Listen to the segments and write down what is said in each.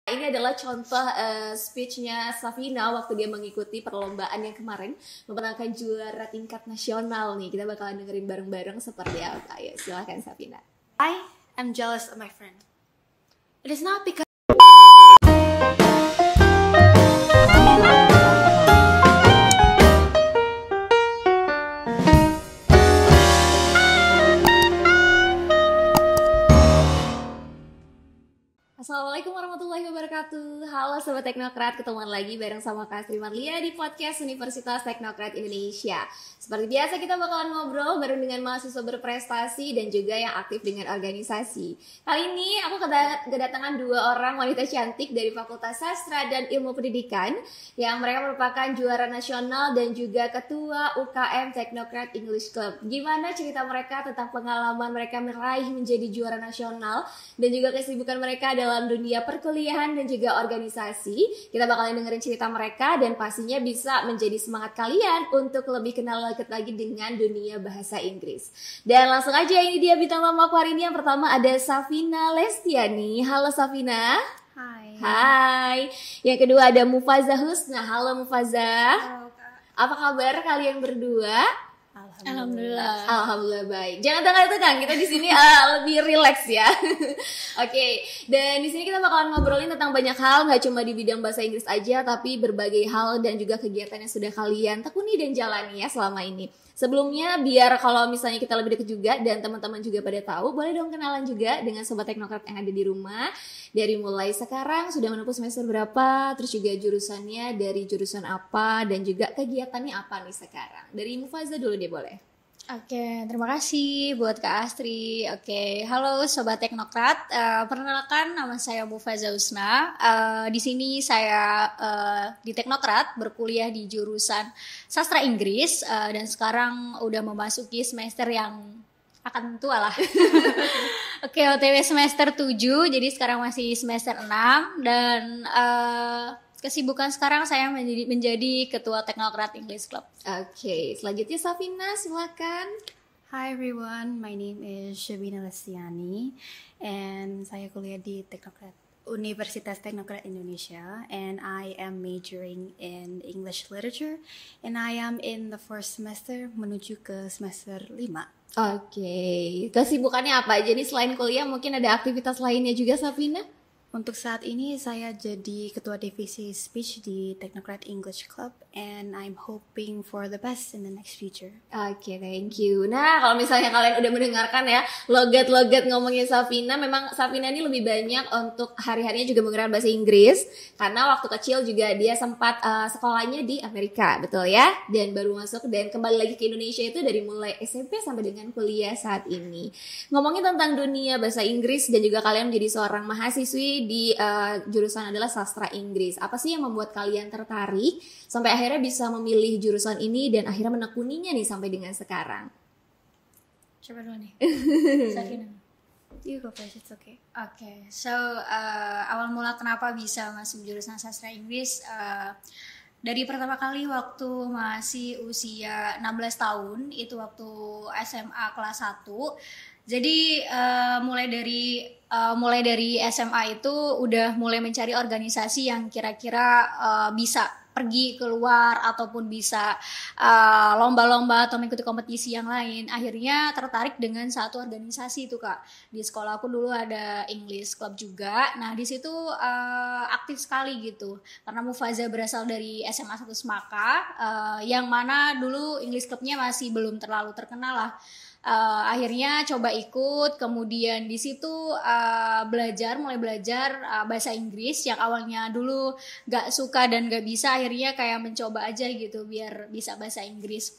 Ini adalah contoh speech-nya Safina waktu dia mengikuti perlombaan yang kemarin memenangkan juara tingkat nasional nih. Kita bakalan dengerin bareng-bareng seperti apa. Ayo silakan Safina. I am jealous of my friend. It is not because Assalamualaikum warahmatullahi wabarakatuh. Halo Sobat Teknokrat, ketemuan lagi bareng sama Kak Astri Marlia di podcast Universitas Teknokrat Indonesia. Seperti biasa kita bakalan ngobrol bareng dengan mahasiswa berprestasi dan juga yang aktif dengan organisasi. Kali ini aku kedatangan dua orang wanita cantik dari Fakultas Sastra dan Ilmu Pendidikan yang mereka merupakan juara nasional dan juga ketua UKM Teknokrat English Club. Gimana cerita mereka tentang pengalaman mereka meraih menjadi juara nasional dan juga kesibukan mereka dalam dunia perkuliahan dan juga organisasi. Kita bakalan dengerin cerita mereka dan pastinya bisa menjadi semangat kalian untuk lebih kenal deket lagi dengan dunia bahasa Inggris. Dan langsung aja, ini dia bintang tamu aku hari ini. Yang pertama ada Safina Lestiani. Halo Safina. Hai. Yang kedua ada Mufaza Husna. Halo Mufaza. Halo, Kak. Apa kabar kalian berdua? Alhamdulillah baik. Jangan tegang-tegang, kita di sini lebih rileks ya. Oke. Dan di sini kita bakalan ngobrolin tentang banyak hal, nggak cuma di bidang bahasa Inggris aja, tapi berbagai hal dan juga kegiatan yang sudah kalian tekuni dan jalani ya selama ini. Sebelumnya, biar kalau misalnya kita lebih dekat juga dan teman-teman juga pada tahu, boleh dong kenalan juga dengan Sobat Teknokrat yang ada di rumah. Dari mulai sekarang sudah menempuh semester berapa, terus juga jurusannya dari jurusan apa, dan juga kegiatannya apa nih sekarang. Dari Mufaza dulu deh boleh. Oke, terima kasih buat Kak Astri. Oke, halo Sobat Teknokrat. Perkenalkan, nama saya Mufaza Husna. Di sini saya di Teknokrat berkuliah di jurusan Sastra Inggris dan sekarang udah memasuki semester yang akan tua lah. Oke, OTW semester 7, jadi sekarang masih semester 6 dan kesibukan sekarang saya menjadi ketua Teknokrat English Club. Oke, selanjutnya Safina, silakan. Hi everyone, my name is Shabina Lestiani and saya kuliah di Universitas Teknokrat Indonesia and I am majoring in English Literature and I am in the first semester menuju ke semester 5. Oke, kesibukannya apa aja nih selain kuliah? Mungkin ada aktivitas lainnya juga, Safina? Untuk saat ini saya jadi ketua divisi speech di Teknokrat English Club and I'm hoping for the best in the next future. Oke, thank you. Nah, kalau misalnya kalian udah mendengarkan ya logat-logat ngomongin Safina, memang Safina ini lebih banyak untuk hari-harinya juga menggunakan bahasa Inggris karena waktu kecil juga dia sempat sekolahnya di Amerika, betul ya? Dan baru masuk dan kembali lagi ke Indonesia itu dari mulai SMP sampai dengan kuliah saat ini. Ngomongin tentang dunia bahasa Inggris dan juga kalian menjadi seorang mahasiswi di jurusan adalah sastra Inggris. Apa sih yang membuat kalian tertarik sampai akhirnya bisa memilih jurusan ini dan akhirnya menekuninya nih sampai dengan sekarang? Coba dulu nih. Safina. You go first, it's okay. Oke, so awal mula kenapa bisa masuk jurusan sastra Inggris? Dari pertama kali waktu masih usia 16 tahun, itu waktu SMA kelas 1. Jadi mulai dari SMA itu udah mulai mencari organisasi yang kira-kira bisa pergi keluar ataupun bisa lomba-lomba atau mengikuti kompetisi yang lain. Akhirnya tertarik dengan satu organisasi itu, Kak. Di sekolah aku dulu ada English Club juga. Nah, di situ aktif sekali gitu. Karena Mufaza berasal dari SMA 1 Semaka, yang mana dulu English Club-nya masih belum terlalu terkenal lah. Akhirnya coba ikut, kemudian di situ mulai belajar bahasa Inggris yang awalnya dulu gak suka dan gak bisa, akhirnya kayak mencoba aja gitu biar bisa bahasa Inggris.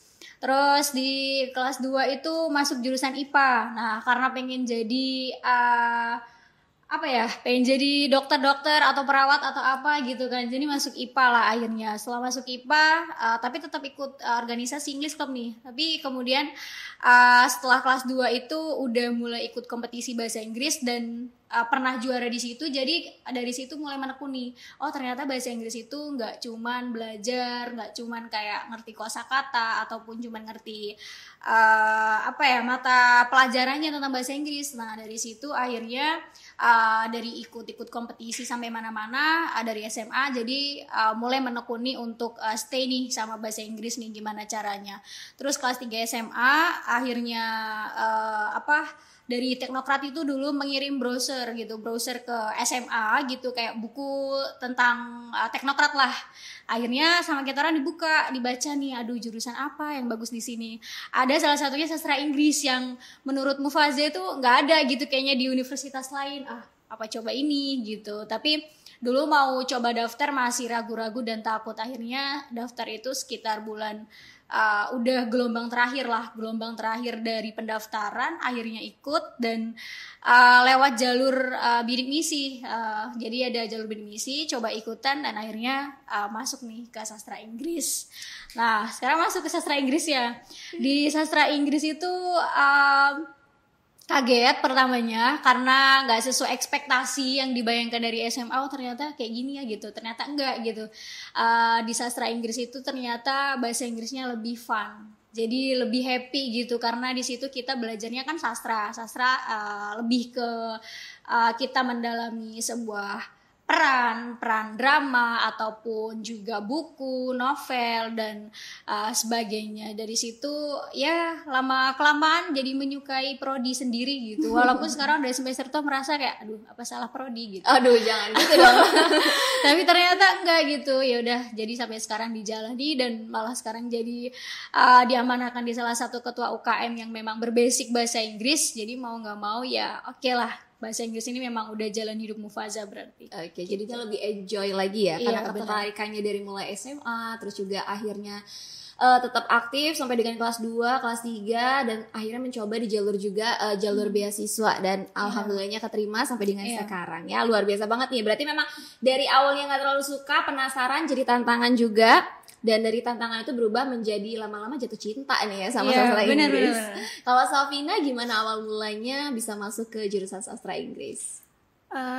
Terus di kelas 2 itu masuk jurusan IPA. Nah, karena pengen jadi pengen jadi dokter atau perawat atau apa gitu kan, jadi masuk IPA lah akhirnya. Setelah masuk IPA tapi tetap ikut organisasi English Club nih, tapi kemudian setelah kelas 2 itu udah mulai ikut kompetisi bahasa Inggris dan pernah juara di situ. Jadi dari situ mulai menekuni, oh ternyata bahasa Inggris itu nggak cuman belajar, nggak cuman kayak ngerti kosakata ataupun cuman ngerti mata pelajarannya tentang bahasa Inggris. Nah, dari situ akhirnya dari ikut-ikut kompetisi sampai mana-mana dari SMA, jadi mulai menekuni untuk stay nih sama bahasa Inggris nih gimana caranya. Terus kelas 3 SMA akhirnya dari Teknokrat itu dulu mengirim browser ke SMA gitu, kayak buku tentang Teknokrat lah. Akhirnya sama kita orang dibaca nih, aduh jurusan apa yang bagus di sini. Ada salah satunya sastra Inggris yang menurut Mufaza itu nggak ada gitu kayaknya di universitas lain. Apa coba ini gitu. Tapi dulu mau coba daftar masih ragu-ragu dan takut. Akhirnya daftar itu sekitar bulan udah gelombang terakhir dari pendaftaran, akhirnya ikut dan lewat jalur bidik misi. Jadi ada jalur bidik misi, coba ikutan dan akhirnya masuk nih ke sastra Inggris. Nah, sekarang masuk ke sastra Inggris ya. Di sastra Inggris itu kaget pertamanya karena nggak sesuai ekspektasi yang dibayangkan dari SMA. Ternyata kayak gini ya gitu, ternyata enggak gitu. Di sastra Inggris itu ternyata bahasa Inggrisnya lebih fun, jadi lebih happy gitu, karena di situ kita belajarnya kan sastra lebih ke kita mendalami sebuah peran drama ataupun juga buku, novel dan sebagainya. Dari situ ya lama kelamaan jadi menyukai prodi sendiri gitu. Walaupun sekarang dari semester tuh merasa kayak aduh apa salah prodi gitu. Aduh jangan gitu dong. Tapi ternyata enggak gitu. Ya udah, jadi sampai sekarang dijalani dan malah sekarang jadi diamanahkan di salah satu ketua UKM yang memang berbasic bahasa Inggris. Jadi mau nggak mau ya oke lah. Bahasa Inggris ini memang udah jalan hidup Mufaza berarti. Oke, jadinya lebih enjoy lagi ya, karena Iya, ketertarikannya dari mulai SMA, terus juga akhirnya tetap aktif sampai dengan kelas 2, kelas 3 dan akhirnya mencoba di jalur juga jalur beasiswa dan alhamdulillahnya keterima sampai dengan sekarang ya. Luar biasa banget nih. Berarti memang dari awalnya nggak terlalu suka, penasaran, jadi tantangan juga. Dan dari tantangan itu berubah menjadi lama-lama jatuh cinta nih ya sama sastra Inggris. Kalau Safina gimana awal mulanya bisa masuk ke jurusan sastra Inggris?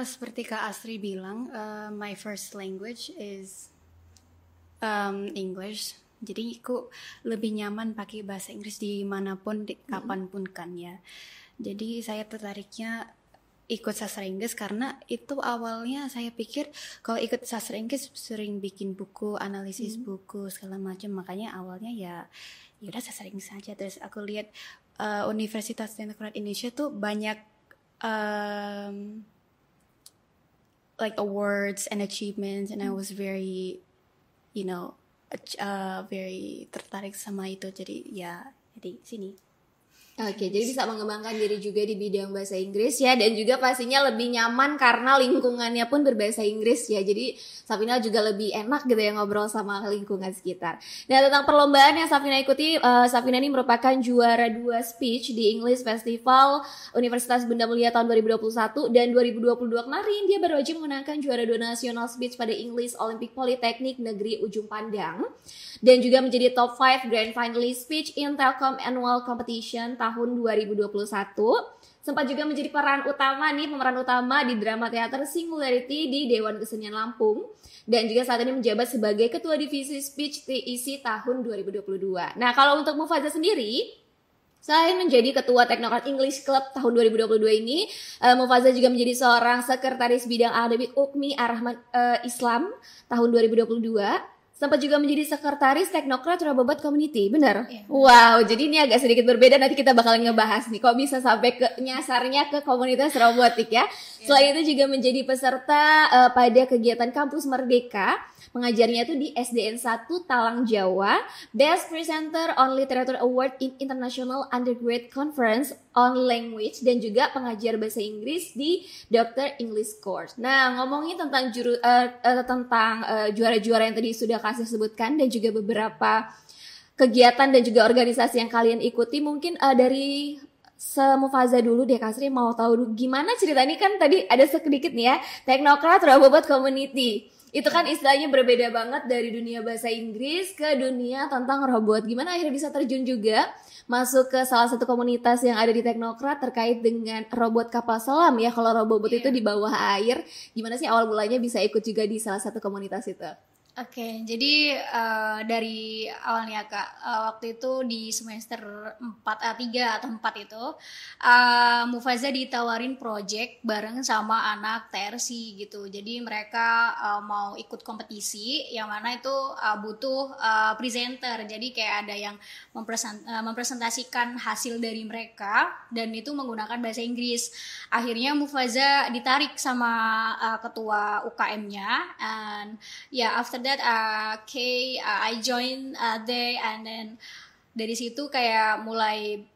Seperti Kak Asri bilang, my first language is English. Jadi aku lebih nyaman pakai bahasa Inggris dimanapun, kapanpun kan ya. Jadi saya tertariknya ikut sastra Inggris karena itu awalnya saya pikir kalau ikut sastra Inggris sering bikin buku, analisis buku segala macam, makanya awalnya ya udah sastra Inggris saja. Terus aku lihat Universitas Teknokrat Indonesia tuh banyak like awards and achievements, and I was very very tertarik sama itu, jadi sini. Oke, jadi bisa mengembangkan diri juga di bidang bahasa Inggris ya, dan juga pastinya lebih nyaman karena lingkungannya pun berbahasa Inggris ya. Jadi Safina juga lebih enak gitu ya ngobrol sama lingkungan sekitar. Nah, tentang perlombaan yang Safina ikuti, Safina ini merupakan juara 2 speech di English Festival Universitas Bunda Mulia tahun 2021 dan 2022 kemarin dia baru aja memenangkan juara 2 nasional speech pada English Olympic Polytechnic Negeri Ujung Pandang. Dan juga menjadi top 5 Grand Finalist Speech in Telkom Annual Competition tahun 2021. Sempat juga menjadi pemeran utama di drama teater Singularity di Dewan Kesenian Lampung. Dan juga saat ini menjabat sebagai Ketua Divisi Speech TEC tahun 2022. Nah, kalau untuk Mufaza sendiri, selain menjadi Ketua Teknokrat English Club tahun 2022 ini, Mufaza juga menjadi seorang Sekretaris Bidang Akademik UKMI Ar-Rahman Islam tahun 2022. Sempat juga menjadi Sekretaris Teknokrat Robobot Community, benar? Yeah. Wow, jadi ini agak sedikit berbeda, nanti kita bakalan ngebahas nih kok bisa sampai ke nyasarnya ke komunitas robotik ya. Selain itu juga menjadi peserta pada kegiatan Kampus Merdeka, mengajarnya itu di SDN 1 Talang Jawa, Best Presenter on Literature Award in International Undergraduate Conference on Language, dan juga pengajar bahasa Inggris di Dr. English Course. Nah, ngomongin tentang juara-juara yang tadi sudah kasih sebutkan dan juga beberapa kegiatan dan juga organisasi yang kalian ikuti, mungkin dari Mufaza dulu deh, Kak Sri mau tahu gimana cerita ini, kan tadi ada sedikit nih ya, Teknokrat Robobot Community. Itu kan istilahnya berbeda banget dari dunia bahasa Inggris ke dunia tentang robot. Gimana akhirnya bisa terjun juga masuk ke salah satu komunitas yang ada di Teknokrat terkait dengan robot kapal selam ya. Kalau robot itu di bawah air, gimana sih awal mulanya bisa ikut juga di salah satu komunitas itu? Oke, jadi dari awalnya Kak, waktu itu di semester 3 atau 4 itu, Mufaza ditawarin project bareng sama anak TRC gitu. Jadi mereka mau ikut kompetisi yang mana itu butuh presenter. Jadi kayak ada yang mempresentasikan hasil dari mereka dan itu menggunakan bahasa Inggris. Akhirnya Mufaza ditarik sama ketua UKM-nya, and yeah, after that I joined there, and then dari situ kayak mulai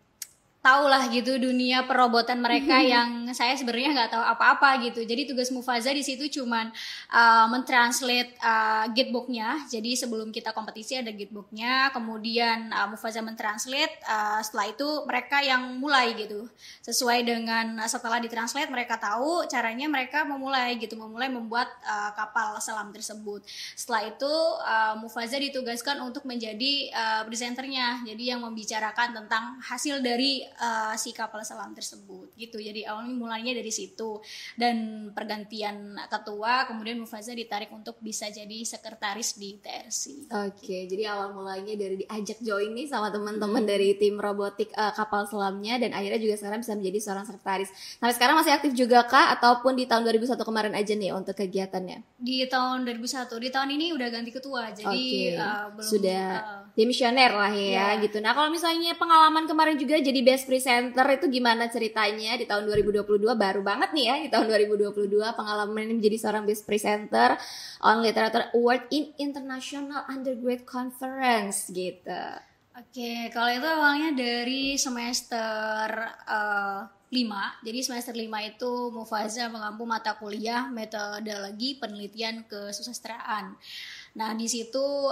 tahu lah gitu dunia perobotan mereka yang saya sebenarnya nggak tahu apa-apa gitu. Jadi tugas Mufaza di situ cuman mentranslate guidebooknya. Jadi sebelum kita kompetisi ada guidebooknya, kemudian Mufaza mentranslate. Setelah itu mereka yang mulai gitu. Sesuai dengan setelah ditranslate mereka tahu caranya, mereka memulai membuat kapal selam tersebut. Setelah itu Mufaza ditugaskan untuk menjadi presenternya. Jadi yang membicarakan tentang hasil dari si kapal selam tersebut gitu. Jadi awalnya mulainya dari situ, dan pergantian ketua, kemudian Mufaza ditarik untuk bisa jadi sekretaris di TRC. Oke, jadi awal mulanya dari diajak join nih sama teman-teman dari tim robotik kapal selamnya, dan akhirnya juga sekarang bisa menjadi seorang sekretaris. Sampai sekarang masih aktif juga Kak, ataupun di tahun 2001 kemarin aja nih untuk kegiatannya? Di tahun 2001, di tahun ini udah ganti ketua, jadi belum sudah demisioner lah ya gitu. Nah kalau misalnya pengalaman kemarin juga jadi best presenter itu gimana ceritanya di tahun 2022, baru banget nih ya di tahun 2022 pengalaman menjadi seorang best presenter on Literature Award in International Undergrad Conference gitu. Oke, kalau itu awalnya dari semester 5. Jadi semester 5 itu Mufaza mengampu mata kuliah metodologi penelitian kesusastraan. Nah, di situ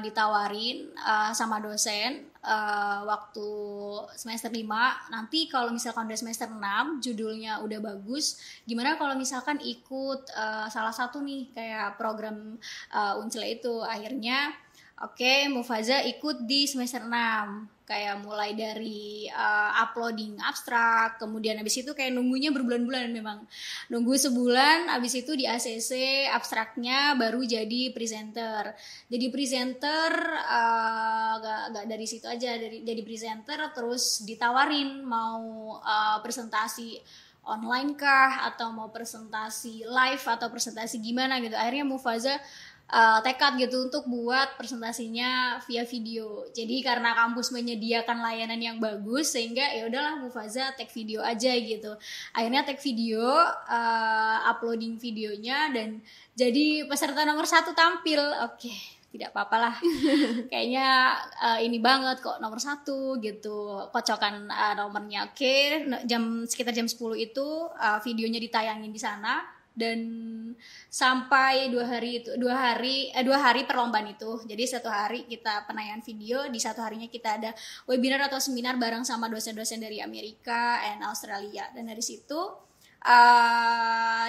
ditawarin sama dosen waktu semester 5, nanti kalau misalkan udah semester 6 judulnya udah bagus, gimana kalau misalkan ikut salah satu nih kayak program Uncel itu. Akhirnya Mufaza ikut di semester 6, kayak mulai dari uploading abstrak, kemudian habis itu kayak nunggunya berbulan-bulan, memang nunggu sebulan, habis itu di ACC abstraknya baru jadi presenter. Jadi presenter gak dari situ aja, jadi presenter terus ditawarin mau presentasi online kah, atau mau presentasi live, atau presentasi gimana gitu. Akhirnya Mufaza tekad gitu untuk buat presentasinya via video. Jadi karena kampus menyediakan layanan yang bagus, sehingga ya udahlah Mufaza take video aja gitu. Akhirnya take video, uploading videonya, dan jadi peserta nomor 1 tampil. Oke, tidak apa-apa lah. Kayaknya ini banget kok nomor 1 gitu. Kocokan nomornya. Sekitar jam 10 itu videonya ditayangin di sana. Dan sampai 2 hari perlombaan itu. Jadi 1 hari kita penayangan video, di 1 harinya kita ada webinar atau seminar bareng sama dosen-dosen dari Amerika dan Australia. Dan dari situ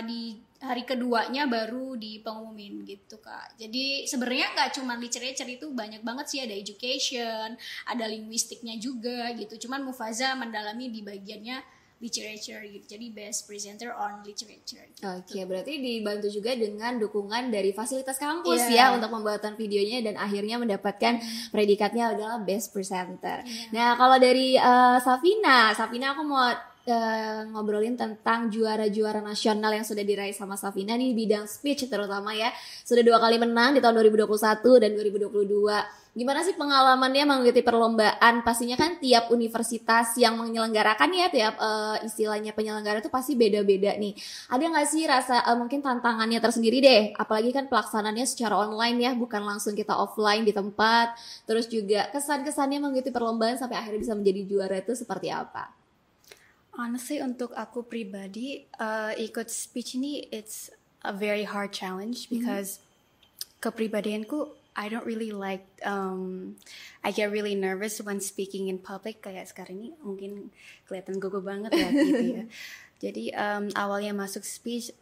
di hari keduanya baru dipengumumin gitu Kak. Jadi sebenarnya nggak cuma literature, itu banyak banget sih, ada education, ada linguistiknya juga gitu. Cuman Mufaza mendalami di bagiannya literature gitu, jadi best presenter on literature gitu. Oke, berarti dibantu juga dengan dukungan dari fasilitas kampus ya untuk pembuatan videonya, dan akhirnya mendapatkan predikatnya adalah best presenter. Nah kalau dari Safina aku mau ngobrolin tentang juara-juara nasional yang sudah diraih sama Safina nih di bidang speech terutama ya. Sudah 2 kali menang di tahun 2021 dan 2022. Gimana sih pengalamannya mengikuti perlombaan? Pastinya kan tiap universitas yang menyelenggarakan ya, tiap istilahnya penyelenggara itu pasti beda-beda nih. Ada nggak sih rasa mungkin tantangannya tersendiri deh? Apalagi kan pelaksanaannya secara online ya, bukan langsung kita offline di tempat. Terus juga kesan-kesannya mengikuti perlombaan sampai akhirnya bisa menjadi juara itu seperti apa? Honestly, untuk aku pribadi, ikut speech ini it's a very hard challenge because kepribadianku, I don't really like, I get really nervous when speaking in public. Kayak sekarang ini mungkin kelihatan gugup banget ya gitu ya. Jadi awalnya masuk speech,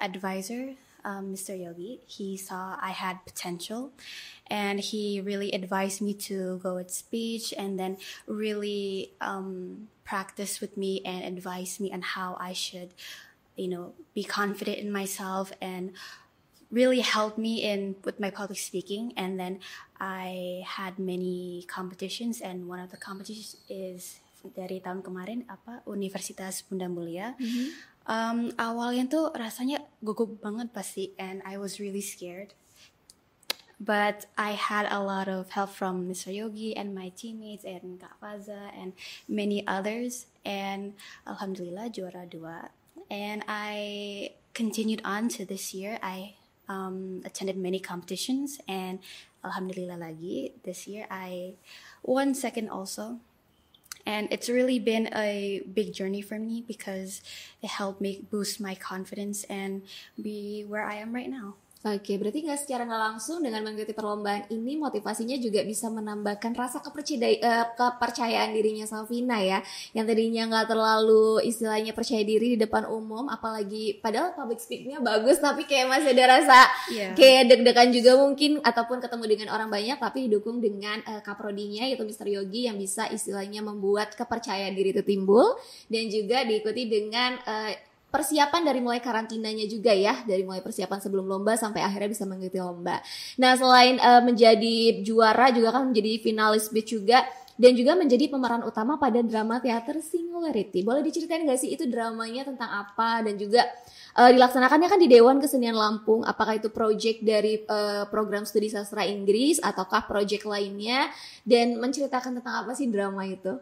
advisor Mr. Yogi, he saw I had potential and he really advised me to go with speech, and then really practice with me and advise me on how I should, be confident in myself and really helped me in with my public speaking. And then I had many competitions, and one of the competitions is dari tahun kemarin Universitas Bunda Mulia. Awalnya tuh rasanya gugup banget pasti, and I was really scared. But I had a lot of help from Mr. Yogi and my teammates and Kak Faza and many others. And alhamdulillah juara 2. And I continued on to this year. I attended many competitions, and alhamdulillah lagi this year I won second also. And it's really been a big journey for me because it helped me boost my confidence and be where I am right now. Oke, berarti nggak secara nggak langsung dengan mengikuti perlombaan ini motivasinya juga bisa menambahkan rasa kepercayaan dirinya Safina ya, yang tadinya nggak terlalu istilahnya percaya diri di depan umum, apalagi padahal public speakingnya bagus tapi kayak masih ada rasa kayak deg-degan juga mungkin, ataupun ketemu dengan orang banyak, tapi didukung dengan kaprodinya yaitu Mr. Yogi yang bisa istilahnya membuat kepercayaan diri itu timbul, dan juga diikuti dengan persiapan dari mulai karantinanya juga ya, dari mulai persiapan sebelum lomba sampai akhirnya bisa mengikuti lomba. Nah, selain menjadi juara juga kan menjadi finalis BIT juga, dan juga menjadi pemeran utama pada drama teater Singularity. Boleh diceritain gak sih itu dramanya tentang apa, dan juga dilaksanakannya kan di Dewan Kesenian Lampung. Apakah itu project dari program studi sastra Inggris ataukah project lainnya, dan menceritakan tentang apa sih drama itu?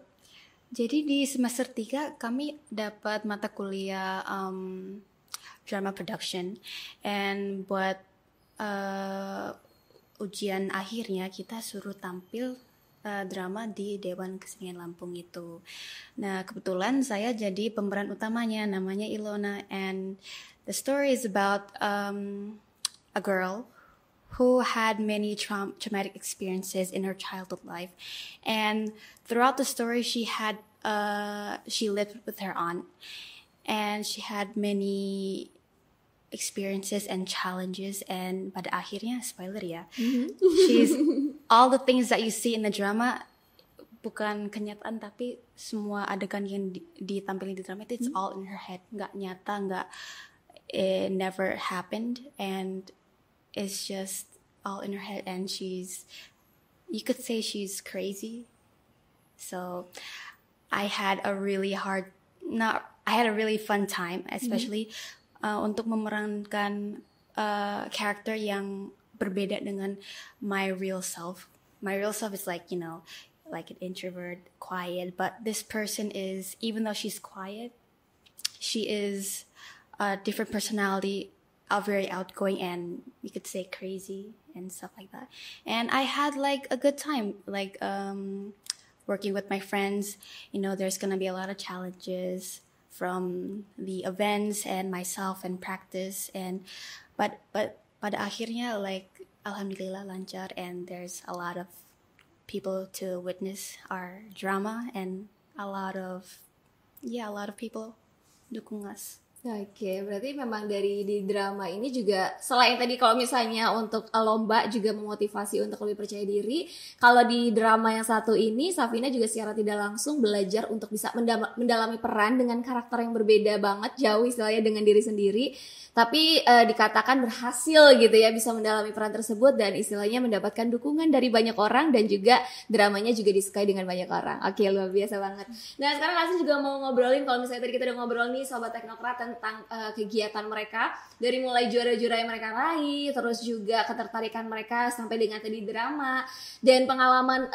Jadi di semester 3 kami dapat mata kuliah drama production, and buat ujian akhirnya kita suruh tampil drama di Dewan Kesenian Lampung itu. Nah, kebetulan saya jadi pemeran utamanya, namanya Ilona, and the story is about a girl who had many traumatic experiences in her childhood life, and throughout the story she lived with her aunt, and she had many experiences and challenges, and pada akhirnya spoiler ya, she's all the things that you see in the drama bukan kenyataan, tapi semua adegan yang ditampilkan di drama itu it's all in her head, nggak nyata, it never happened, and it's just all in her head, and you could say she's crazy. So I had a really fun time, especially untuk memerankan karakter yang berbeda dengan my real self. My real self is like an introvert, quiet, but this person is, even though she's quiet, she is a different personality, very outgoing, and you could say crazy and stuff like that. And I had like a good time, like working with my friends. There's gonna be a lot of challenges from the events and myself and practice, but pada akhirnya like alhamdulillah lancar, and there's a lot of people to witness our drama, and a lot of people dukung us. Oke, berarti memang dari di drama ini juga selain tadi kalau misalnya untuk lomba juga memotivasi untuk lebih percaya diri, kalau di drama yang satu ini Safina juga secara tidak langsung belajar untuk bisa mendalami peran dengan karakter yang berbeda banget, jauh istilahnya dengan diri sendiri, tapi dikatakan berhasil gitu ya, bisa mendalami peran tersebut dan istilahnya mendapatkan dukungan dari banyak orang, dan juga dramanya juga disukai dengan banyak orang. Oke, luar biasa banget. Nah, sekarang Lasin juga mau ngobrolin, kalau misalnya tadi kita udah ngobrol nih Sobat Teknokrat tentang kegiatan mereka, dari mulai juara-juara yang mereka raih, terus juga ketertarikan mereka sampai dengan tadi drama, dan pengalaman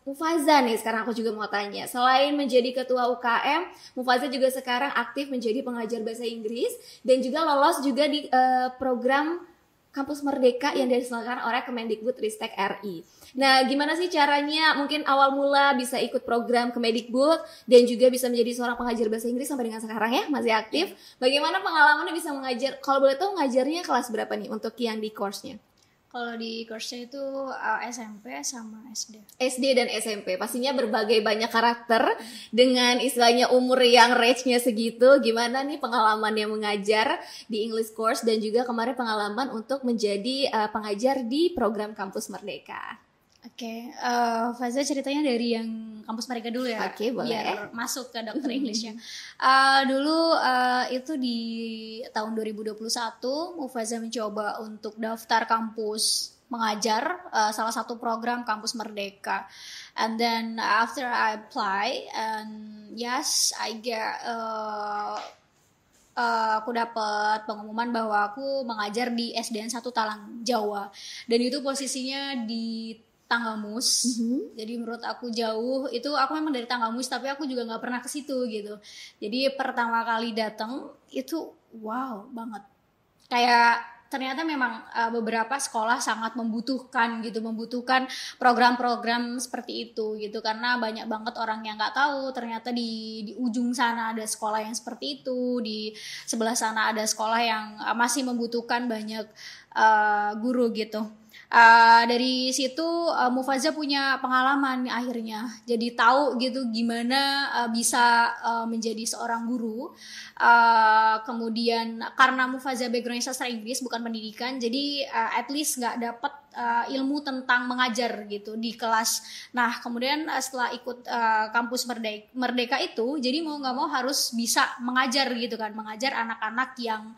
Mufaza nih. Sekarang aku juga mau tanya, selain menjadi ketua UKM, Mufaza juga sekarang aktif menjadi pengajar bahasa Inggris, dan juga lolos juga di program Kampus Merdeka yang diselenggarakan oleh Kemendikbudristek RI. Nah, gimana sih caranya mungkin awal mula bisa ikut program Kemendikbud dan juga bisa menjadi seorang pengajar bahasa Inggris sampai dengan sekarang ya, masih aktif. Bagaimana pengalamannya bisa mengajar? Kalau boleh tahu ngajarnya kelas berapa nih untuk yang di course-nya? Kalau di course-nya itu SMP sama SD. SD dan SMP, pastinya berbagai banyak karakter dengan istilahnya umur yang range-nya segitu. Gimana nih pengalamannya mengajar di English course, dan juga kemarin pengalaman untuk menjadi pengajar di program Kampus Merdeka? Oke, Faza ceritanya dari yang kampus mereka dulu ya. Oke, boleh. Biar masuk ke dokter Englishnya. Dulu itu di tahun 2021, Mufaza mencoba untuk daftar kampus mengajar salah satu program kampus Merdeka. And then after I apply, and yes, I get aku dapat pengumuman bahwa aku mengajar di SDN 1 Talang, Jawa. Dan itu posisinya di Tanggamus. Jadi menurut aku jauh. Itu aku memang dari Tanggamus, tapi aku juga nggak pernah ke situ gitu. Jadi pertama kali datang itu wow banget. Kayak ternyata memang beberapa sekolah sangat membutuhkan program-program seperti itu gitu, karena banyak banget orang yang nggak tahu ternyata di ujung sana ada sekolah yang seperti itu, di sebelah sana ada sekolah yang masih membutuhkan banyak guru gitu. Dari situ Mufaza punya pengalaman akhirnya, jadi tahu gitu gimana bisa menjadi seorang guru. Kemudian karena Mufaza backgroundnya sastra Inggris bukan pendidikan, jadi at least nggak dapat ilmu tentang mengajar gitu di kelas. Nah kemudian setelah ikut kampus Merdeka itu, jadi mau nggak mau harus bisa mengajar gitu kan, mengajar anak-anak yang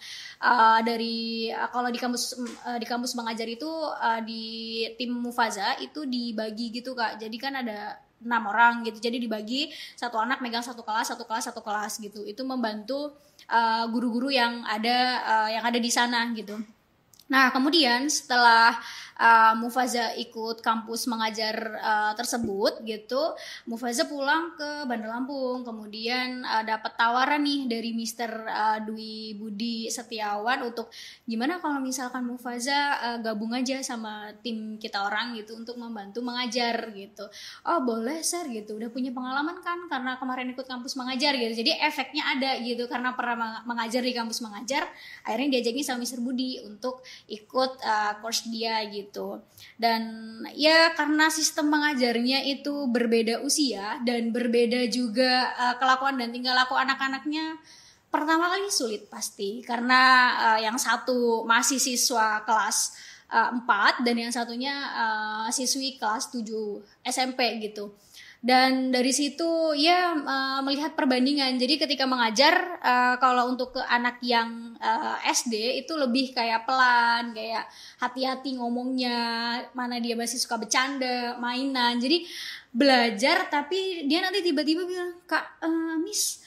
kalau di kampus mengajar itu di tim Mufaza itu dibagi gitu Kak. Jadi kan ada 6 orang gitu, jadi dibagi satu anak megang satu kelas gitu. Itu membantu guru-guru yang ada di sana gitu. Nah kemudian setelah Mufaza ikut kampus mengajar tersebut gitu, Mufaza pulang ke Bandar Lampung. Kemudian dapat tawaran nih dari Mr. Dwi Budi Setiawan untuk gimana kalau misalkan Mufaza gabung aja sama tim kita orang gitu untuk membantu mengajar gitu. Oh boleh sir gitu, udah punya pengalaman kan karena kemarin ikut kampus mengajar gitu. Jadi efeknya ada gitu, karena pernah mengajar di kampus mengajar, akhirnya diajakin sama Mr. Budi untuk ikut course dia gitu. Dan ya karena sistem mengajarnya itu berbeda usia dan berbeda juga kelakuan dan tingkah laku anak-anaknya, pertama kali sulit pasti, karena yang satu masih siswa kelas 4 dan yang satunya siswi kelas 7 SMP gitu. Dan dari situ ya melihat perbandingan. Jadi ketika mengajar kalau untuk ke anak yang SD itu lebih kayak pelan, kayak hati-hati ngomongnya, mana dia masih suka bercanda, mainan. Jadi belajar tapi dia nanti tiba-tiba bilang, "Kak, Miss,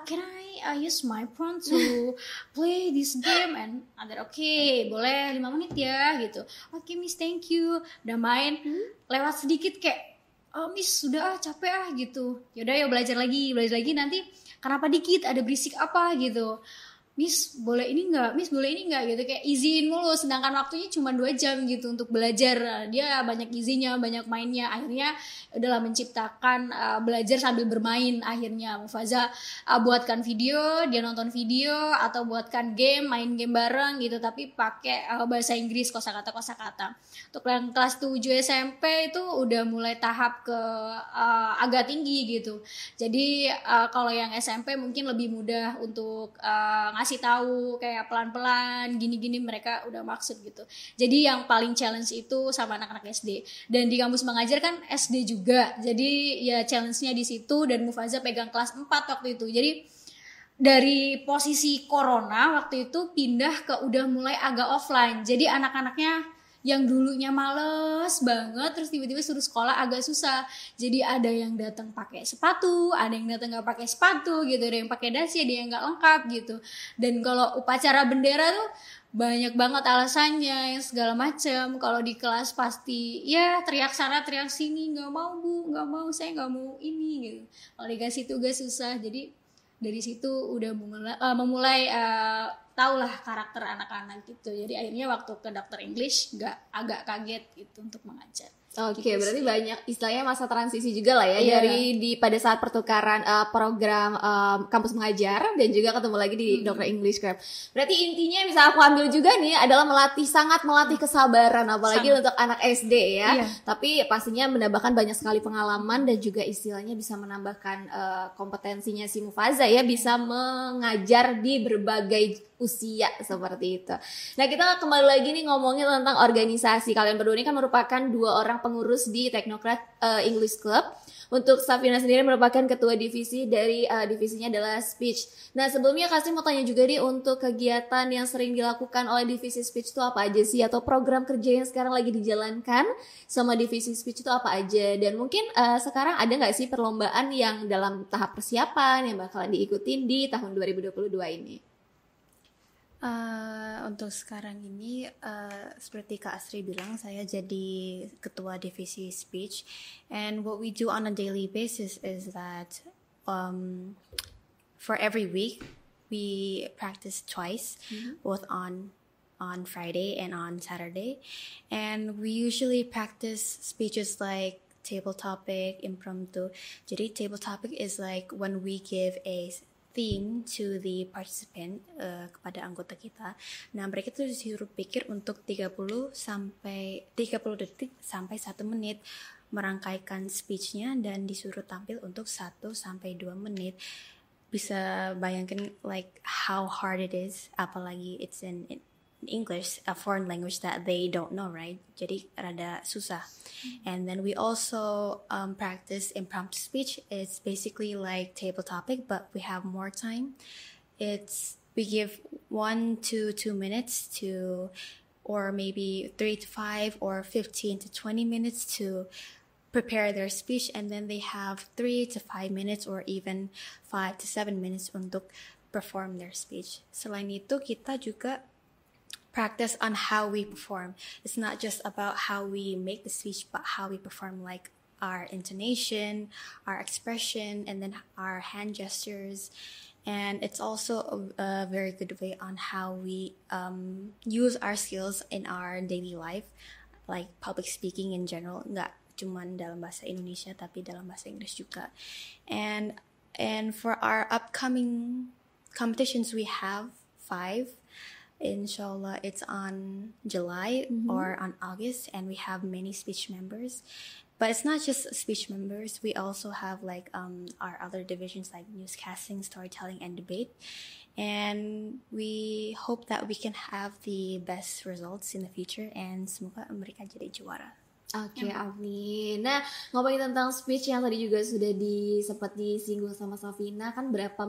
can I use my phone to play this game?" And other, okay, boleh 5 menit ya gitu. Okay Miss, thank you. Udah main, lewat sedikit kayak, "Oh Miss sudah capek gitu." Yaudah ya belajar lagi nanti kenapa dikit ada berisik apa gitu. Miss boleh ini enggak, Miss boleh ini enggak gitu, kayak izin mulu, sedangkan waktunya cuma 2 jam gitu untuk belajar. Dia banyak izinnya, banyak mainnya, akhirnya udahlah menciptakan belajar sambil bermain. Akhirnya Mufaza buatkan video, dia nonton video, atau buatkan game, main game bareng gitu, tapi pakai bahasa Inggris, kosakata. Untuk yang kelas 7 SMP itu udah mulai tahap ke agak tinggi gitu. Jadi kalau yang SMP mungkin lebih mudah untuk ngasih tahu kayak pelan-pelan gini-gini, mereka udah maksud gitu. Jadi yang paling challenge itu sama anak-anak SD. Dan di kampus mengajar kan SD juga. Jadi ya challenge-nya di situ, dan Mufaza pegang kelas 4 waktu itu. Jadi dari posisi corona waktu itu pindah ke udah mulai agak offline. Jadi anak-anaknya yang dulunya males banget terus tiba-tiba suruh sekolah agak susah. Jadi ada yang datang pakai sepatu, ada yang datang nggak pakai sepatu gitu, ada yang pakai dasi, ada yang nggak lengkap gitu. Dan kalau upacara bendera tuh banyak banget alasannya yang segala macam. Kalau di kelas pasti ya teriak sana teriak sini, nggak mau Bu, nggak mau, saya nggak mau ini gitu. Kalau dikasih tugas susah. Jadi dari situ udah memulai tahulah karakter anak-anak gitu. Jadi akhirnya waktu ke dokter English agak kaget gitu untuk mengajar. Oke, gitu berarti sih. banyak istilahnya masa transisi juga lah ya, dari pada saat pertukaran program kampus mengajar dan juga ketemu lagi di Dr. English Club. Berarti intinya bisa aku ambil juga nih adalah sangat melatih kesabaran, apalagi untuk anak SD ya. Iya. Tapi pastinya menambahkan banyak sekali pengalaman dan juga istilahnya bisa menambahkan kompetensinya si Mufaza ya, bisa mengajar di berbagai usia seperti itu. Nah kita kembali lagi nih ngomongin tentang organisasi. Kalian berdua ini kan merupakan 2 orang pengurus di Teknokrat English Club. Untuk Safina sendiri merupakan ketua divisi dari divisinya adalah speech. Nah sebelumnya Kasih mau tanya juga nih, untuk kegiatan yang sering dilakukan oleh divisi speech itu apa aja sih? Atau program kerja yang sekarang lagi dijalankan sama divisi speech itu apa aja? Dan mungkin sekarang ada nggak sih perlombaan yang dalam tahap persiapan yang bakalan diikutin di tahun 2022 ini? Untuk sekarang ini seperti Kak Asri bilang, saya jadi ketua divisi speech, and what we do on a daily basis is that for every week we practice twice, both on Friday and on Saturday, and we usually practice speeches like table topic, impromptu. Jadi table topic is like when we give a theme to the participant, kepada anggota kita. Nah, mereka tuh disuruh pikir untuk 30 detik sampai 1 menit merangkaikan speech-nya, dan disuruh tampil untuk 1 sampai 2 menit. Bisa bayangkan like how hard it is, apalagi it's in English, a foreign language that they don't know, right? Jadi rada susah. And then we also practice impromptu speech. It's basically like table topic, but we have more time. We give 1 to 2 minutes to, or maybe 3 to 5 or 15 to 20 minutes to prepare their speech, and then they have 3 to 5 minutes or even 5 to 7 minutes untuk perform their speech. Selain itu, kita juga practice on how we perform. It's not just about how we make the speech, but how we perform, like our intonation, our expression, and then our hand gestures. And it's also a very good way on how we use our skills in our daily life, like public speaking in general, nggak cuman dalam bahasa Indonesia tapi dalam bahasa Inggris juga. And for our upcoming competitions, we have 5. Inshallah, it's on July or on August, and we have many speech members. But it's not just speech members. We also have like our other divisions like newscasting, storytelling, and debate. And we hope that we can have the best results in the future, and semoga mereka jadi juara. Oke, amin. Nah, ngomongin tentang speech yang tadi juga sudah sempat disinggung sama Safina, kan berapa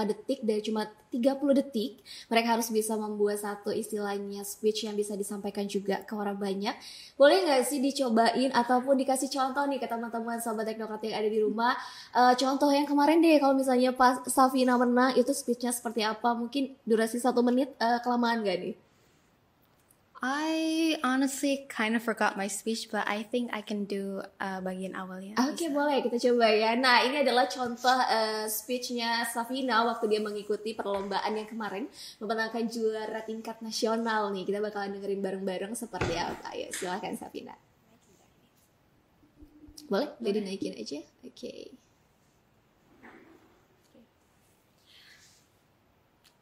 detik, dari cuma 30 detik mereka harus bisa membuat satu istilahnya speech yang bisa disampaikan juga ke orang banyak. Boleh nggak sih dicobain ataupun dikasih contoh nih ke teman-teman sobat Teknokrat yang ada di rumah, contoh yang kemarin deh, kalau misalnya pas Safina menang itu speechnya seperti apa? Mungkin durasi 1 menit, kelamaan gak nih? I honestly kind of forgot my speech, but I think I can do bagian awalnya. Oke, boleh kita coba ya. Nah, ini adalah contoh speechnya Safina waktu dia mengikuti perlombaan yang kemarin memenangkan juara tingkat nasional nih. Kita bakalan dengerin bareng-bareng seperti apa. Ayo, silakan Safina. Boleh? Jadi naikin aja. Oke.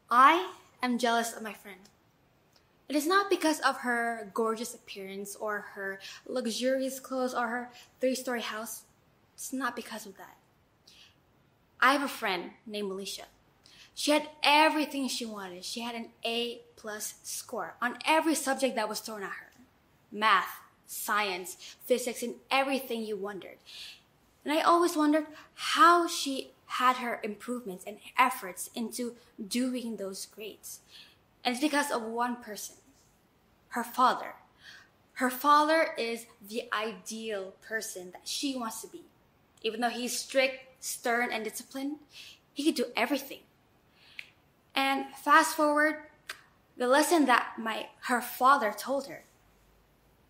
I am jealous of my friend. It is not because of her gorgeous appearance or her luxurious clothes or her 3-story house. It's not because of that. I have a friend named Alicia. She had everything she wanted. She had an A+ score on every subject that was thrown at her. Math, science, physics, and everything you wondered. And I always wondered how she had her improvements and efforts into doing those grades. And it's because of one person, her father. Her father is the ideal person that she wants to be. Even though he's strict, stern, and disciplined, he could do everything. And fast forward, the lesson that her father told her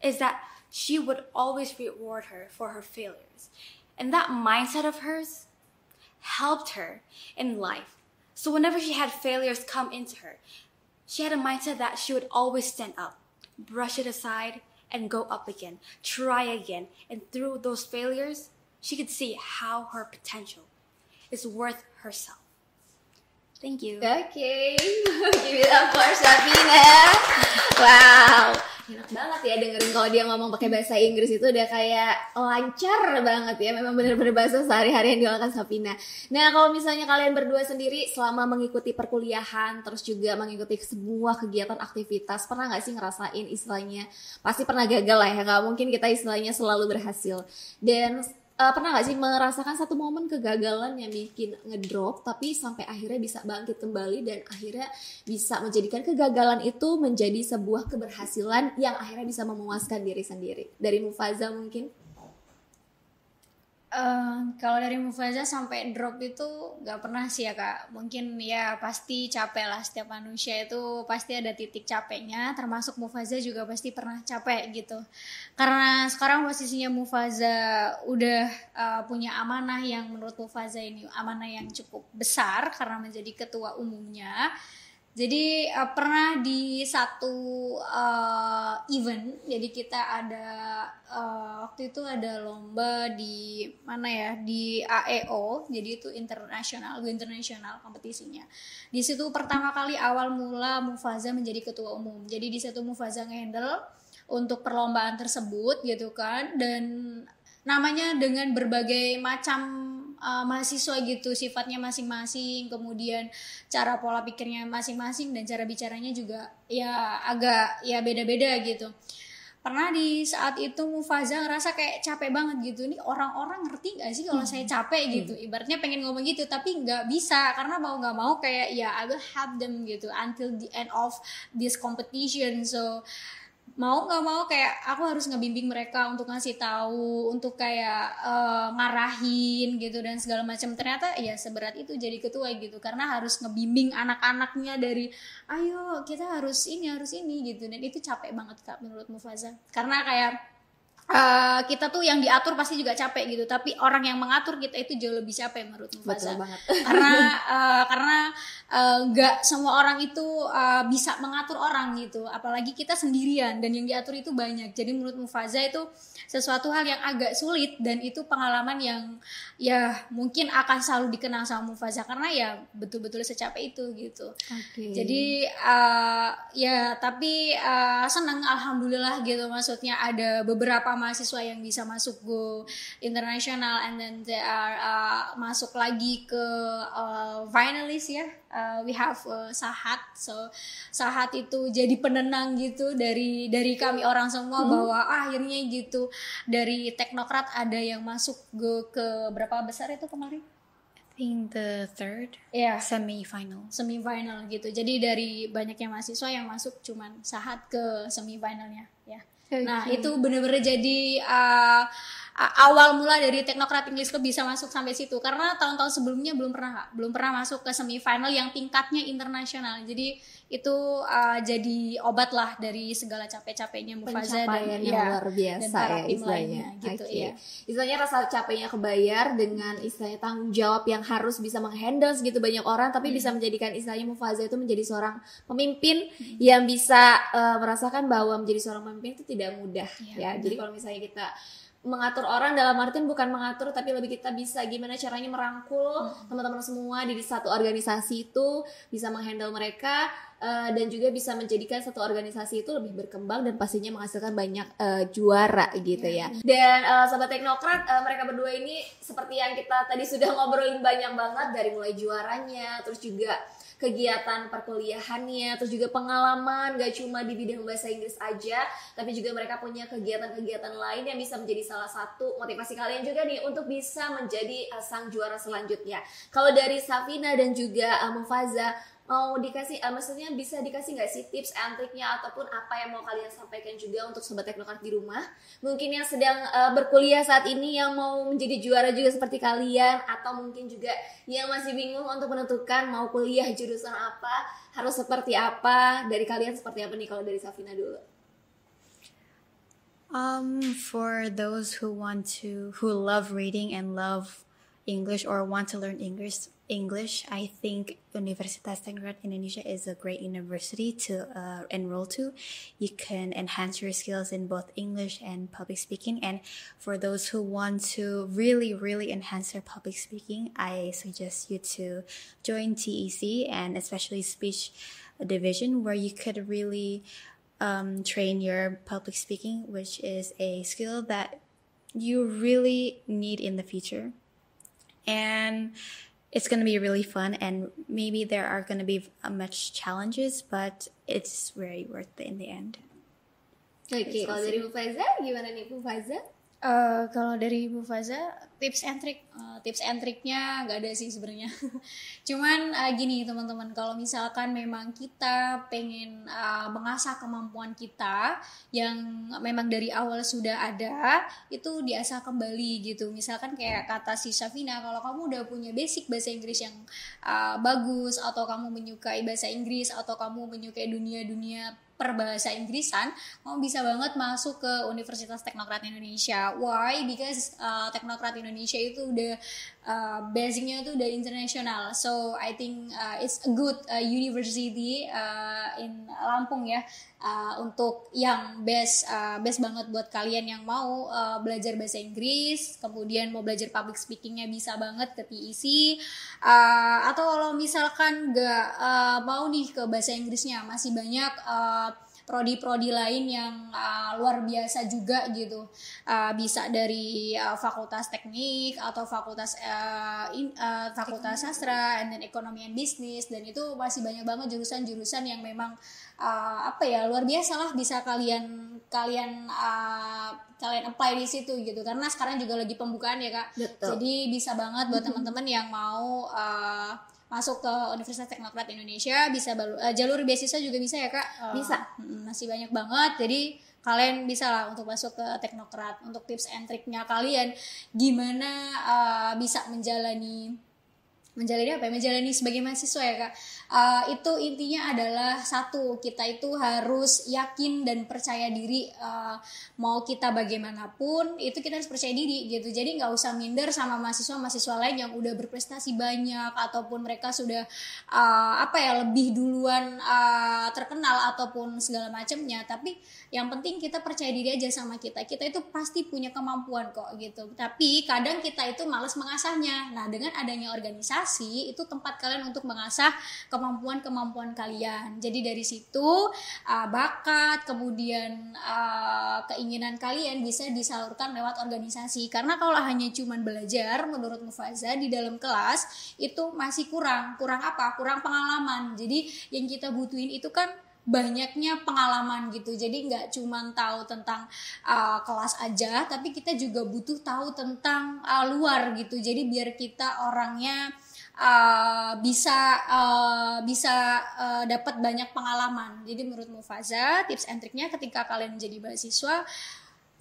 is that she would always reward her for her failures. And that mindset of hers helped her in life. So whenever she had failures come into her, she had a mindset that she would always stand up, brush it aside, and go up again, try again. And through those failures, she could see how her potential is worth herself. Thank you. Okay, give it up for Safina. Wow, enak banget ya dengerin kalau kalau dia ngomong pakai bahasa Inggris itu udah kayak lancar banget ya. Memang benar-benar bahasa sehari-hari yang digunakan Safina. Nah, kalau misalnya kalian berdua sendiri selama mengikuti perkuliahan, terus juga mengikuti sebuah kegiatan aktivitas, pernah nggak sih ngerasain istilahnya? Pasti pernah gagal lah ya. Nggak mungkin kita istilahnya selalu berhasil. Dan pernah gak sih merasakan satu momen kegagalan yang bikin ngedrop tapi sampai akhirnya bisa bangkit kembali dan akhirnya bisa menjadikan kegagalan itu menjadi sebuah keberhasilan yang akhirnya bisa memuaskan diri sendiri? Dari Mufaza mungkin? Kalau dari Mufaza sampai drop itu gak pernah sih ya Kak. Mungkin ya pasti capek lah, setiap manusia itu pasti ada titik capeknya, termasuk Mufaza juga pasti pernah capek gitu. Karena sekarang posisinya Mufaza udah punya amanah yang menurut Mufaza ini amanah yang cukup besar karena menjadi ketua umumnya. Jadi pernah di satu event, jadi kita ada waktu itu ada lomba di mana ya, di AEO, jadi itu internasional kompetisinya. Di situ pertama kali awal mula Mufaza menjadi ketua umum. Jadi di situ Mufaza ngehandle untuk perlombaan tersebut gitu kan, dan namanya dengan berbagai macam mahasiswa gitu, sifatnya masing-masing, kemudian cara pola pikirnya masing-masing dan cara bicaranya juga ya agak ya beda-beda gitu. Pernah di saat itu Mufaza ngerasa kayak capek banget gitu, nih orang-orang ngerti gak sih kalau saya capek gitu, ibaratnya pengen ngomong gitu tapi nggak bisa karena mau nggak mau kayak ya I will help them gitu until the end of this competition. So mau nggak mau kayak aku harus ngebimbing mereka untuk ngasih tahu, untuk kayak ngarahin gitu dan segala macam. Ternyata ya seberat itu jadi ketua gitu, karena harus ngebimbing anak-anaknya dari ayo kita harus ini gitu, dan itu capek banget Kak menurut Mufaza. Karena kayak kita tuh yang diatur pasti juga capek gitu, tapi orang yang mengatur kita itu jauh lebih capek menurut Mufaza. Betul banget. Karena nggak semua orang itu bisa mengatur orang gitu, apalagi kita sendirian dan yang diatur itu banyak. Jadi menurut Mufaza itu sesuatu hal yang agak sulit, dan itu pengalaman yang ya mungkin akan selalu dikenang sama Mufaza karena ya betul-betul secapek itu gitu. Jadi ya tapi senang alhamdulillah gitu, maksudnya ada beberapa mahasiswa yang bisa masuk Go internasional, and then they are masuk lagi ke finalist ya. We have Sahat, so Sahat itu jadi penenang gitu dari kami orang semua bahwa akhirnya gitu dari teknokrat ada yang masuk ke berapa besar itu kemarin? I think the third semi-final gitu. Jadi dari banyaknya mahasiswa yang masuk cuman Sahat ke semifinalnya ya. Nah itu benar-benar jadi awal mula dari teknokrat English Club bisa masuk sampai situ, karena tahun-tahun sebelumnya belum pernah masuk ke semifinal yang tingkatnya internasional. Jadi itu jadi obat lah dari segala capek-capeknya Mufaza dan luar biasa dan para ya tim istilahnya lainnya gitu ya. Istilahnya rasa capeknya kebayar dengan istilahnya tanggung jawab yang harus bisa menghandle segitu banyak orang, tapi bisa menjadikan istilahnya Mufaza itu menjadi seorang pemimpin yang bisa merasakan bahwa menjadi seorang pemimpin itu tidak mudah ya. Jadi kalau misalnya kita mengatur orang, dalam artian bukan mengatur tapi lebih kita bisa gimana caranya merangkul teman-teman semua di satu organisasi itu, bisa menghandle mereka dan juga bisa menjadikan satu organisasi itu lebih berkembang dan pastinya menghasilkan banyak juara gitu ya. Dan sahabat teknokrat, mereka berdua ini seperti yang kita tadi sudah ngobrolin banyak banget, dari mulai juaranya, terus juga kegiatan perkuliahannya, terus juga pengalaman gak cuma di bidang bahasa Inggris aja, tapi juga mereka punya kegiatan-kegiatan lain yang bisa menjadi salah satu motivasi kalian juga nih untuk bisa menjadi sang juara selanjutnya. Kalau dari Safina dan juga Mufaza, mau dikasih, maksudnya bisa dikasih nggak sih tips and triknya ataupun apa yang mau kalian sampaikan juga untuk sobat teknokrat di rumah, mungkin yang sedang berkuliah saat ini yang mau menjadi juara juga seperti kalian, atau mungkin juga yang masih bingung untuk menentukan mau kuliah jurusan apa, harus seperti apa, dari kalian seperti apa nih? Kalau dari Safina dulu. For those who love reading and love English or want to learn English, I think Universitas Teknokrat Indonesia is a great university to enroll to. You can enhance your skills in both English and public speaking. And for those who want to really, really enhance their public speaking, I suggest you to join TEC, and especially speech division, where you could really train your public speaking, which is a skill that you really need in the future. And it's going to be really fun, and maybe there are going to be much challenges, but it's very worth it in the end. Oke, kalau dari Mufaza gimana nih Mufaza? Kalau dari Bu Faza, tips and triknya nggak ada sih sebenarnya. Cuman gini teman-teman, kalau misalkan memang kita pengen mengasah kemampuan kita yang memang dari awal sudah ada, itu diasah kembali gitu. Misalkan kayak kata si Syafina, kalau kamu udah punya basic bahasa Inggris yang bagus, atau kamu menyukai bahasa Inggris, atau kamu menyukai dunia-dunia perbahasa Inggrisan, kamu bisa banget masuk ke Universitas Teknokrat Indonesia. Why? Because Teknokrat Indonesia itu udah basicnya itu udah internasional. So I think it's a good university in Lampung ya, untuk yang best banget buat kalian yang mau belajar bahasa Inggris, kemudian mau belajar public speakingnya bisa banget ke TEC, atau kalau misalkan nggak mau nih ke bahasa Inggrisnya, masih banyak prodi-prodi lain yang luar biasa juga gitu, bisa dari fakultas teknik atau fakultas sastra, and then ekonomi and bisnis, dan itu masih banyak banget jurusan-jurusan yang memang luar biasa lah, bisa kalian apply di situ gitu, karena sekarang juga lagi pembukaan ya Kak. Betul. Jadi bisa banget buat teman-teman yang mau masuk ke Universitas Teknokrat Indonesia, bisa jalur beasiswa juga bisa ya Kak. Bisa. Masih banyak banget, jadi kalian bisa lah untuk masuk ke Teknokrat. Untuk tips and triknya kalian gimana bisa menjalani sebagai mahasiswa ya Kak. Itu intinya adalah satu, kita itu harus yakin dan percaya diri. Mau kita bagaimanapun itu kita harus percaya diri gitu. Jadi nggak usah minder sama mahasiswa lain yang udah berprestasi banyak, ataupun mereka sudah lebih duluan terkenal ataupun segala macamnya. Tapi yang penting kita percaya diri aja sama kita itu pasti punya kemampuan kok gitu. Tapi kadang kita itu malas mengasahnya. Nah, dengan adanya organisasi itu tempat kalian untuk mengasah kemampuan kalian. Jadi dari situ bakat, kemudian keinginan kalian bisa disalurkan lewat organisasi. Karena kalau hanya cuman belajar, menurut Mufaza di dalam kelas itu masih kurang apa? Kurang pengalaman. Jadi yang kita butuhin itu kan banyaknya pengalaman gitu. Jadi nggak cuma tahu tentang kelas aja, tapi kita juga butuh tahu tentang luar gitu. Jadi biar kita orangnya bisa dapat banyak pengalaman. Jadi menurut Mufaza, tips and triknya ketika kalian menjadi mahasiswa,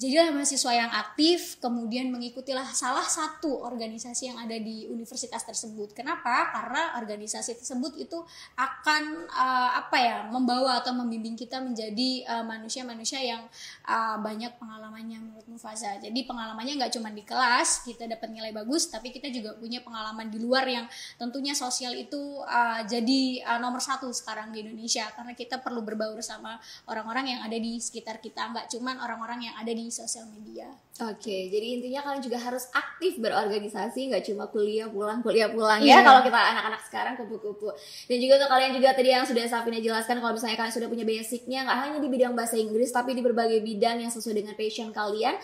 jadilah mahasiswa yang aktif, kemudian mengikutilah salah satu organisasi yang ada di universitas tersebut. Kenapa? Karena organisasi tersebut itu akan membawa atau membimbing kita menjadi manusia-manusia yang banyak pengalamannya menurut Mufaza. Jadi pengalamannya nggak cuma di kelas kita dapat nilai bagus, tapi kita juga punya pengalaman di luar yang tentunya sosial itu jadi nomor satu sekarang di Indonesia, karena kita perlu berbaur sama orang-orang yang ada di sekitar kita, nggak cuma orang-orang yang ada di sosial media. Oke, jadi intinya kalian juga harus aktif berorganisasi, nggak cuma kuliah pulang ya. Kalau kita anak-anak sekarang kupu-kupu. Dan juga untuk kalian juga tadi yang sudah Safina jelaskan, kalau misalnya kalian sudah punya basicnya, nggak hanya di bidang bahasa Inggris, tapi di berbagai bidang yang sesuai dengan passion kalian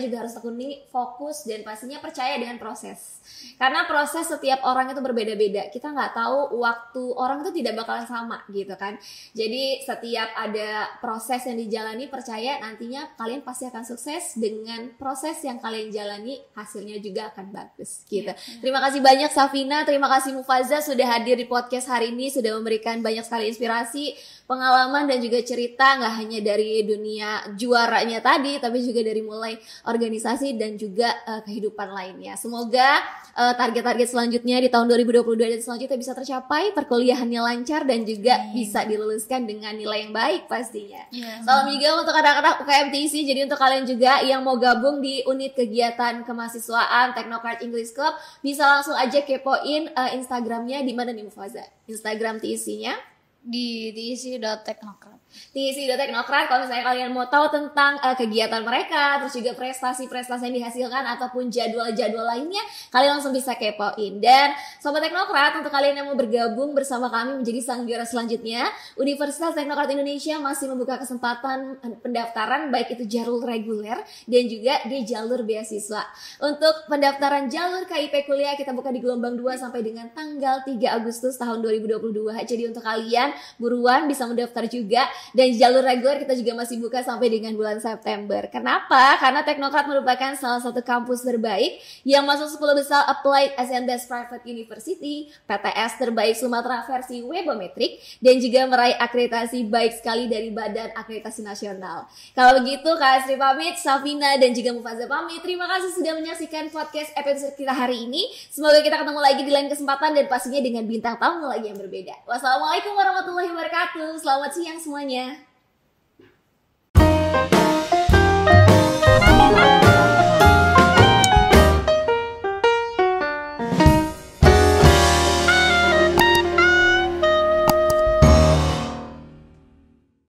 juga harus tekuni, fokus, dan pastinya percaya dengan proses. Karena proses setiap orang itu berbeda-beda. Kita nggak tahu waktu orang itu tidak bakalan sama gitu kan. Jadi setiap ada proses yang dijalani, percaya nantinya kalian pasti akan sukses. Dengan proses yang kalian jalani, hasilnya juga akan bagus gitu. Terima kasih banyak Safina, terima kasih Mufaza sudah hadir di podcast hari ini, sudah memberikan banyak sekali inspirasi, pengalaman, dan juga cerita, nggak hanya dari dunia juaranya tadi, tapi juga dari mulai organisasi dan juga kehidupan lainnya. Semoga target-target selanjutnya di tahun 2022 dan selanjutnya bisa tercapai, perkuliahannya lancar, dan juga bisa diluluskan dengan nilai yang baik pastinya. Salam juga untuk anak-anak UKM TIC. Jadi untuk kalian juga yang mau gabung di unit kegiatan kemahasiswaan Teknokrat English Club, bisa langsung aja kepoin Instagramnya di mana nih Mufaza? Instagram TIC-nya? Di TIC.teknokrat. TIC Teknokrat. Kalau misalnya kalian mau tahu tentang kegiatan mereka, terus juga prestasi-prestasi yang dihasilkan ataupun jadwal-jadwal lainnya, kalian langsung bisa kepoin. Dan Sobat Teknokrat, untuk kalian yang mau bergabung bersama kami menjadi sang juara selanjutnya, Universitas Teknokrat Indonesia masih membuka kesempatan pendaftaran baik itu jalur reguler dan juga di jalur beasiswa. Untuk pendaftaran jalur KIP kuliah kita buka di gelombang 2 sampai dengan tanggal 3 Agustus tahun 2022. Jadi untuk kalian buruan bisa mendaftar juga. Dan jalur reguler kita juga masih buka sampai dengan bulan September. Kenapa? Karena Teknokrat merupakan salah satu kampus terbaik yang masuk 10 besar Applied and Best Private University, PTS terbaik Sumatera versi Webometrik, dan juga meraih akreditasi baik sekali dari Badan Akreditasi Nasional. Kalau begitu, Kak Asri pamit, Safina dan juga Mufaza pamit. Terima kasih sudah menyaksikan podcast episode kita hari ini. Semoga kita ketemu lagi di lain kesempatan dan pastinya dengan bintang tamu lagi yang berbeda. Wassalamualaikum warahmatullahi wabarakatuh. Selamat siang semuanya.